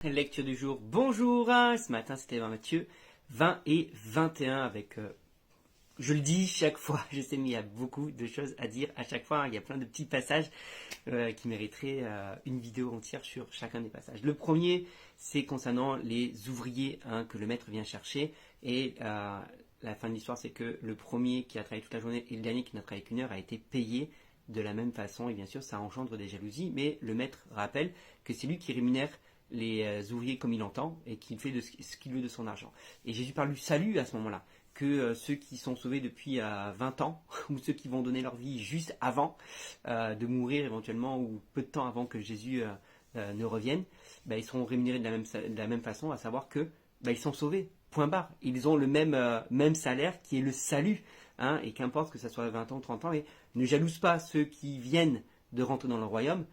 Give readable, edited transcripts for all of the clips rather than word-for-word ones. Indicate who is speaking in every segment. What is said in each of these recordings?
Speaker 1: Lecture du jour, bonjour, ce matin c'était 20 Matthieu 20 et 21 avec, je le dis chaque fois, je sais mais il y a beaucoup de choses à dire à chaque fois, il y a plein de petits passages qui mériteraient une vidéo entière sur chacun des passages. Le premier c'est concernant les ouvriers que le maître vient chercher et la fin de l'histoire c'est que le premier qui a travaillé toute la journée et le dernier qui n'a travaillé qu'une heure a été payé de la même façon et bien sûr ça engendre des jalousies mais le maître rappelle que c'est lui qui rémunère les ouvriers comme il entend et qu'il fait ce qu'il veut de son argent. Et Jésus parle du salut à ce moment-là, que ceux qui sont sauvés depuis 20 ans ou ceux qui vont donner leur vie juste avant de mourir éventuellement ou peu de temps avant que Jésus ne revienne, ils seront rémunérés de la même façon, à savoir que ils sont sauvés, point barre. Ils ont le même salaire qui est le salut, et qu'importe que ça soit 20 ans ou 30 ans, et ne jalouse pas ceux qui viennent de rentrer dans le royaume,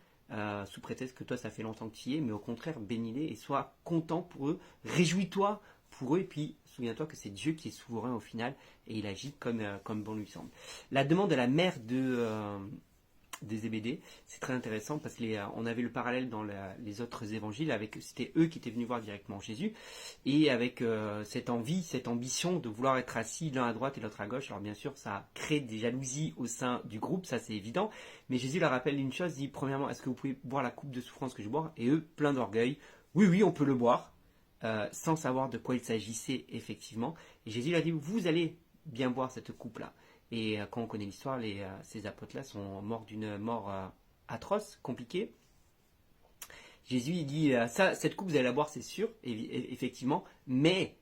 Speaker 1: sous prétexte que toi ça fait longtemps que tu y es, mais au contraire bénis-les et sois content pour eux, réjouis-toi pour eux et puis souviens-toi que c'est Dieu qui est souverain au final et il agit comme bon lui semble. La demande de la mère des Zébédée, c'est très intéressant parce qu'on avait le parallèle dans les autres évangiles avec c'était eux qui étaient venus voir directement Jésus et avec cette envie, cette ambition de vouloir être assis l'un à droite et l'autre à gauche. Alors bien sûr ça crée des jalousies au sein du groupe, ça c'est évident, mais Jésus leur rappelle une chose, dit premièrement est-ce que vous pouvez boire la coupe de souffrance que je bois? Et eux plein d'orgueil, oui on peut le boire, sans savoir de quoi il s'agissait effectivement, et Jésus leur dit vous allez bien boire cette coupe là. Et quand on connaît l'histoire, ces apôtres-là sont morts d'une mort atroce, compliquée. Jésus il dit, cette coupe vous allez la boire, c'est sûr, effectivement, mais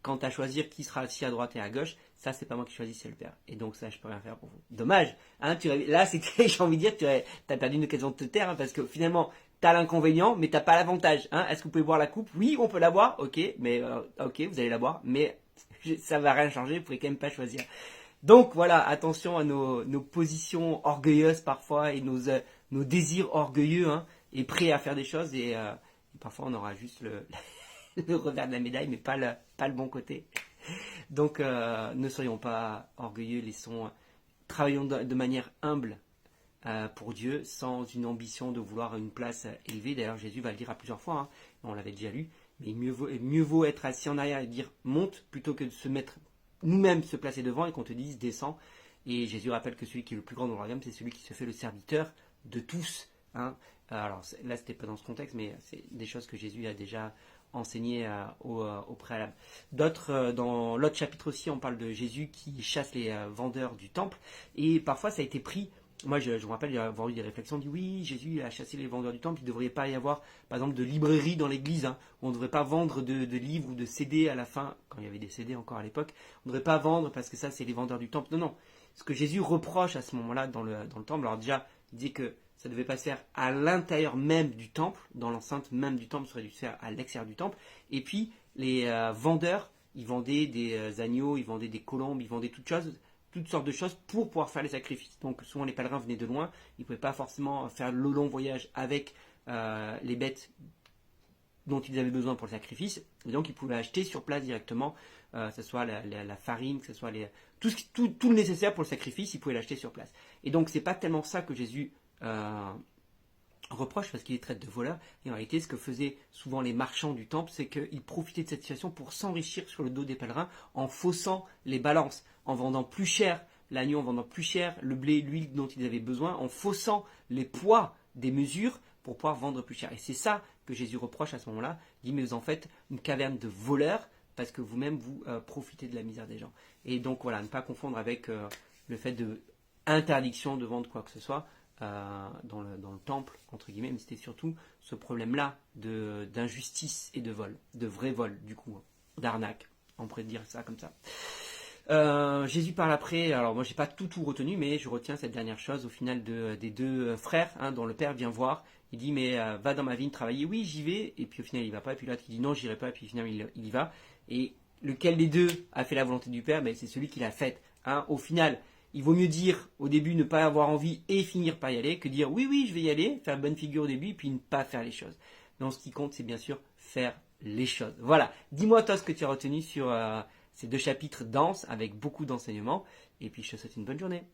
Speaker 1: quant à choisir qui sera assis à droite et à gauche, ça c'est pas moi qui choisis, c'est le Père. Et donc ça je peux rien faire pour vous. Dommage, là c'était, j'ai envie de dire, tu as perdu une occasion de te taire, parce que finalement, tu as l'inconvénient, mais tu n'as pas l'avantage. Est-ce que vous pouvez boire la coupe? Oui, on peut la boire, ok, mais ok, vous allez la boire, mais ça va rien changer, vous pouvez quand même pas choisir. Donc voilà, attention à nos positions orgueilleuses parfois et nos désirs orgueilleux et prêts à faire des choses et parfois on aura juste le revers de la médaille mais pas le bon côté. Donc ne soyons pas orgueilleux, travaillons de manière humble pour Dieu sans une ambition de vouloir une place élevée. D'ailleurs Jésus va le dire à plusieurs fois, on l'avait déjà lu, mais mieux vaut être assis en arrière et dire monte plutôt que de se mettre nous-mêmes se placer devant et qu'on te dise descends. Et Jésus rappelle que celui qui est le plus grand dans le royaume, c'est celui qui se fait le serviteur de tous. Alors là, c'était pas dans ce contexte, mais c'est des choses que Jésus a déjà enseignées au préalable. Dans l'autre chapitre aussi, on parle de Jésus qui chasse les vendeurs du temple. Et parfois, ça a été pris. Moi, je me rappelle avoir eu des réflexions, on dit oui, Jésus a chassé les vendeurs du temple, il ne devrait pas y avoir, par exemple, de librairie dans l'église, où on ne devrait pas vendre de livres ou de CD à la fin, quand il y avait des CD encore à l'époque, on ne devrait pas vendre parce que ça, c'est les vendeurs du temple. Non. Ce que Jésus reproche à ce moment-là dans le temple, alors déjà, il dit que ça ne devait pas se faire à l'intérieur même du temple, dans l'enceinte même du temple, ça aurait dû se faire à l'extérieur du temple, et puis les vendeurs, ils vendaient des agneaux, ils vendaient des colombes, ils vendaient toutes sortes de choses pour pouvoir faire les sacrifices. Donc souvent les pèlerins venaient de loin, ils ne pouvaient pas forcément faire le long voyage avec les bêtes dont ils avaient besoin pour le sacrifice, et donc ils pouvaient acheter sur place directement, que ce soit la farine, que ce soit tout le nécessaire pour le sacrifice, ils pouvaient l'acheter sur place. Et donc c'est pas tellement ça que Jésus reproche parce qu'il les traite de voleurs, et en réalité ce que faisaient souvent les marchands du temple, c'est qu'ils profitaient de cette situation pour s'enrichir sur le dos des pèlerins en faussant les balances, en vendant plus cher l'agneau, en vendant plus cher le blé, l'huile dont ils avaient besoin, en faussant les poids des mesures pour pouvoir vendre plus cher. Et c'est ça que Jésus reproche à ce moment-là, il dit mais vous en faites une caverne de voleurs parce que vous-même vous profitez de la misère des gens. Et donc voilà, ne pas confondre avec le fait de interdiction de vendre quoi que ce soit dans le temple, entre guillemets, mais c'était surtout ce problème-là d'injustice et de vol, de vrai vol, du coup, d'arnaque, on pourrait dire ça comme ça. Jésus parle après, alors moi j'ai pas tout retenu, mais je retiens cette dernière chose au final des deux frères, dont le père vient voir, il dit mais va dans ma vigne travailler, oui j'y vais, et puis au final il va pas, et puis l'autre il dit non j'irai pas, et puis finalement il y va, et lequel des deux a fait la volonté du père? C'est celui qui l'a faite, au final. Il vaut mieux dire au début ne pas avoir envie et finir par y aller que dire oui je vais y aller, faire bonne figure au début et puis ne pas faire les choses. Donc ce qui compte c'est bien sûr faire les choses. Voilà, dis-moi toi ce que tu as retenu sur ces deux chapitres denses avec beaucoup d'enseignements et puis je te souhaite une bonne journée.